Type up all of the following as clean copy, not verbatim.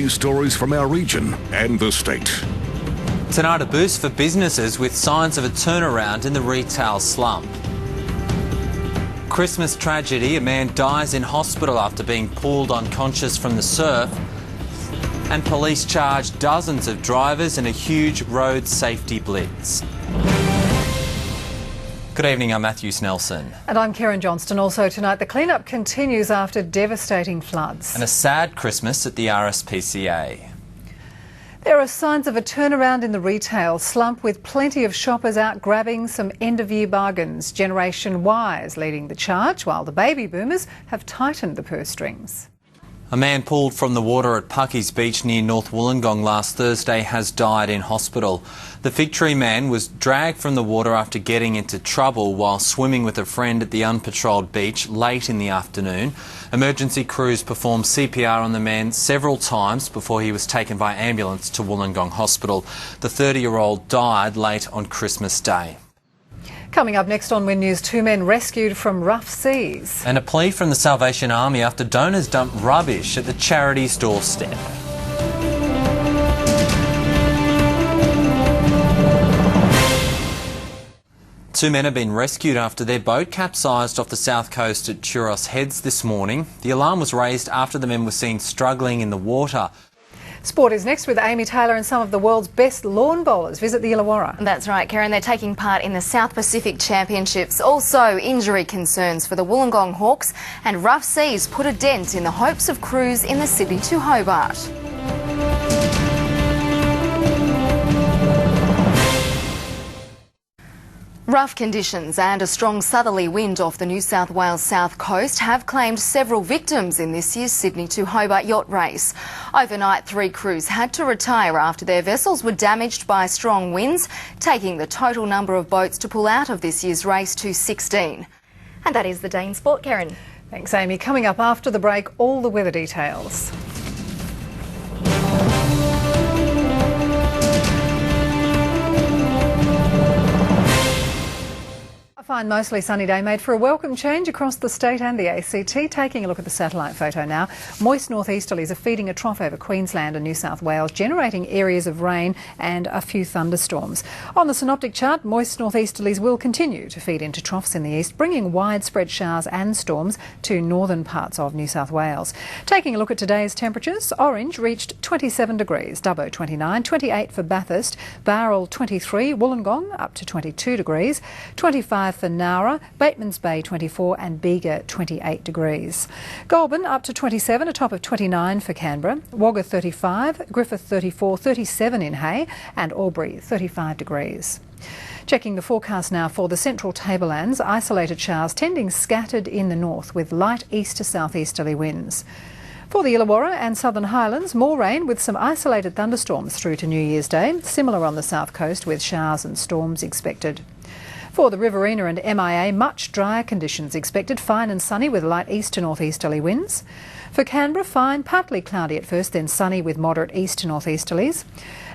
news stories from our region and the state. Tonight, a boost for businesses with signs of a turnaround in the retail slump. Christmas tragedy, a man dies in hospital after being pulled unconscious from the surf. And police charge dozens of drivers in a huge road safety blitz. Good evening, I'm Matthew Snelson. And I'm Kerryn Johnston. Also tonight, the clean-up continues after devastating floods. And a sad Christmas at the RSPCA. There are signs of a turnaround in the retail slump, with plenty of shoppers out grabbing some end-of-year bargains. Generation Y is leading the charge, while the baby boomers have tightened the purse strings. A man pulled from the water at Pucky's Beach near North Wollongong last Thursday has died in hospital. The Fig Tree man was dragged from the water after getting into trouble while swimming with a friend at the unpatrolled beach late in the afternoon. Emergency crews performed CPR on the man several times before he was taken by ambulance to Wollongong Hospital. The 30-year-old died late on Christmas Day. Coming up next on Win News, 2 men rescued from rough seas. And a plea from the Salvation Army after donors dump rubbish at the charity's doorstep. Two men have been rescued after their boat capsized off the south coast at Churros Heads this morning. The alarm was raised after the men were seen struggling in the water. Sport is next with Amy Taylor, and some of the world's best lawn bowlers visit the Illawarra. That's right, Kerryn. They're taking part in the South Pacific Championships. Also, injury concerns for the Wollongong Hawks, and rough seas put a dent in the hopes of crews in the Sydney to Hobart. Rough conditions and a strong southerly wind off the New South Wales south coast have claimed several victims in this year's Sydney to Hobart yacht race. Overnight, 3 crews had to retire after their vessels were damaged by strong winds, taking the total number of boats to pull out of this year's race to 16. And that is the day in sport, Kerryn. Thanks, Amy. Coming up after the break, all the weather details. A fine, mostly sunny day made for a welcome change across the state and the ACT. Taking a look at the satellite photo now. Moist northeasterlies are feeding a trough over Queensland and New South Wales, generating areas of rain and a few thunderstorms. On the synoptic chart, moist northeasterlies will continue to feed into troughs in the east, bringing widespread showers and storms to northern parts of New South Wales. Taking a look at today's temperatures, Orange reached 27 degrees, Dubbo 29, 28 for Bathurst, Bowral 23, Wollongong up to 22 degrees, 25 for Nowra, Batemans Bay 24 and Bega 28 degrees. Goulburn up to 27, a top of 29 for Canberra, Wagga 35, Griffith 34, 37 in Hay and Albury 35 degrees. Checking the forecast now for the central tablelands, isolated showers tending scattered in the north with light east to southeasterly winds. For the Illawarra and Southern Highlands, more rain with some isolated thunderstorms through to New Year's Day, similar on the south coast with showers and storms expected. For the Riverina and MIA, much drier conditions expected, fine and sunny with light east to northeasterly winds. For Canberra, fine, partly cloudy at first, then sunny with moderate east to northeasterlies.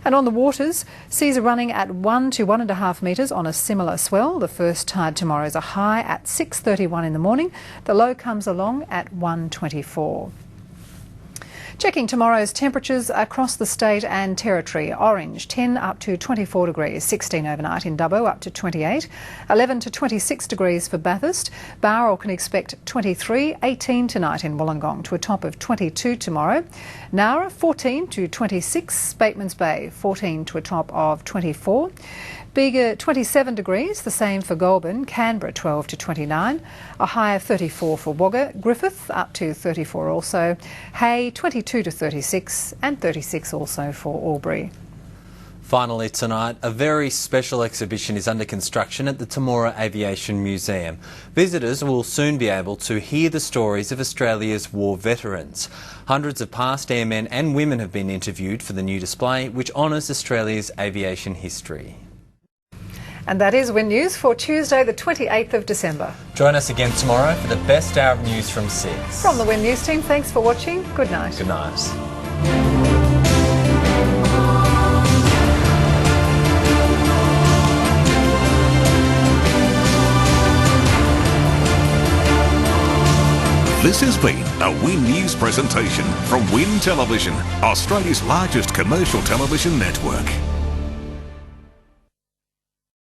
And on the waters, seas are running at 1 to 1.5 metres on a similar swell. The first tide tomorrow is a high at 6:31 in the morning. The low comes along at 1:24. Checking tomorrow's temperatures across the state and territory. Orange 10 up to 24 degrees, 16 overnight in Dubbo up to 28, 11 to 26 degrees for Bathurst. Bowral can expect 23, 18 tonight in Wollongong to a top of 22 tomorrow. Nowra 14 to 26, Batemans Bay 14 to a top of 24. Bega 27 degrees, the same for Goulburn, Canberra 12 to 29, a high of 34 for Wagga, Griffith up to 34 also, Hay 22 to 36 and 36 also for Albury. Finally tonight, a very special exhibition is under construction at the Temora Aviation Museum. Visitors will soon be able to hear the stories of Australia's war veterans. Hundreds of past airmen and women have been interviewed for the new display, which honours Australia's aviation history. And that is Win News for Tuesday the 28th of December. Join us again tomorrow for the best hour of news from 6. From the Win News team, thanks for watching. Good night. Good night. This has been a Win News presentation from Win Television, Australia's largest commercial television network.